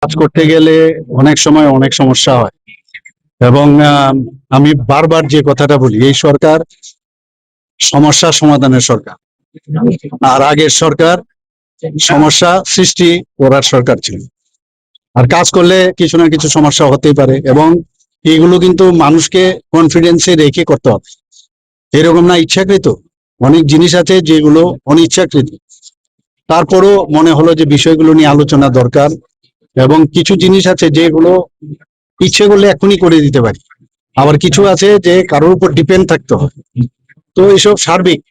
কাজ করতে গেলে অনেক সময় অনেক সমস্যা হয় এবং আমি বারবার যে কথাটা বলি, এই সরকার সমস্যা সমাধানের সরকার, আর আগের সরকার সমস্যা সৃষ্টি করার সরকার ছিল। আর কাজ করলে কিছু না কিছু সমস্যা হতেই পারে এবং এগুলো কিন্তু মানুষকে কনফিডেন্সে রেখে করতে হবে। এরকম না ইচ্ছাকৃত, অনেক জিনিস আছে যেগুলো অনিচ্ছাকৃত। তারপরও মনে হলো যে বিষয়গুলো নিয়ে আলোচনা দরকার এবং কিছু জিনিস আছে যেগুলো ইচ্ছে করলে এখনই করে দিতে পারি, আবার কিছু আছে যে কারোর উপর ডিপেন্ড থাকতে হয়। তো এইসব সার্বিক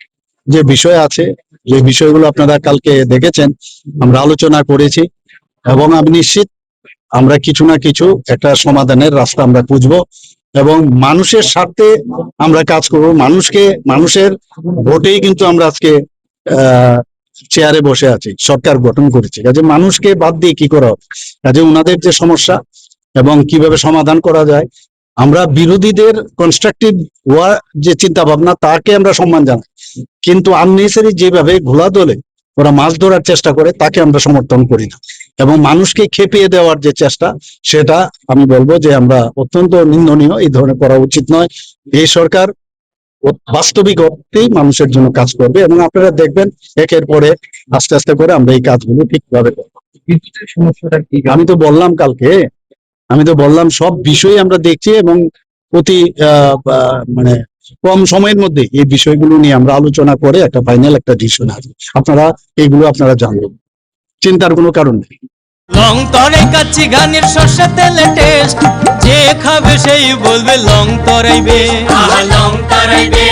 যে বিষয় আছে, যে বিষয়গুলো আপনারা কালকে দেখেছেন, আমরা আলোচনা করেছি এবং আমি নিশ্চিত আমরা কিছু না কিছু একটা সমাধানের রাস্তা আমরা খুঁজবো এবং মানুষের স্বার্থে আমরা কাজ করব। মানুষের ভোটেই কিন্তু আমরা আজকে চেয়ারে বসে আছি, সরকার গঠন করেছি। কাজে মানুষকে বাদ দিয়ে কি করা হবে? কাজে ওনাদের যে সমস্যা এবং কিভাবে সমাধান করা যায়, আমরা বিরোধীদের কনস্ট্রাকটিভ যে চিন্তা ভাবনা তাকে আমরা সম্মান জানাই, কিন্তু আননেসেসারি যেভাবে ঘোলা দলে ওরা মাছ ধরার চেষ্টা করে তাকে আমরা সমর্থন করি না। এবং মানুষকে খেপিয়ে দেওয়ার যে চেষ্টা, সেটা আমি বলবো যে আমরা অত্যন্ত নিন্দনীয়, এই ধরনের করা উচিত নয়। এই সরকার বাস্তবিক অর্থেই মানুষের জন্য কাজ করবে এবং আপনারা দেখবেন একের পরে আস্তে আস্তে করে আমরা এই কাজগুলো ঠিকভাবে করবো। সমস্যাটা কি? আমি তো বললাম কালকে, সব বিষয় আমরা দেখছি এবং অতি মানে কম সময়ের মধ্যে এই বিষয়গুলো নিয়ে আমরা আলোচনা করে একটা ফাইনাল একটা ডিসিশন আসবে। আপনারা জানবেন, চিন্তার কোনো কারণ নেই। লং তরাই কাচ্চি ঘানির সর্ষে তেলে টেস্ট, যে খাবে সেই বলবে লং তরাইবে, লং তরাইবে।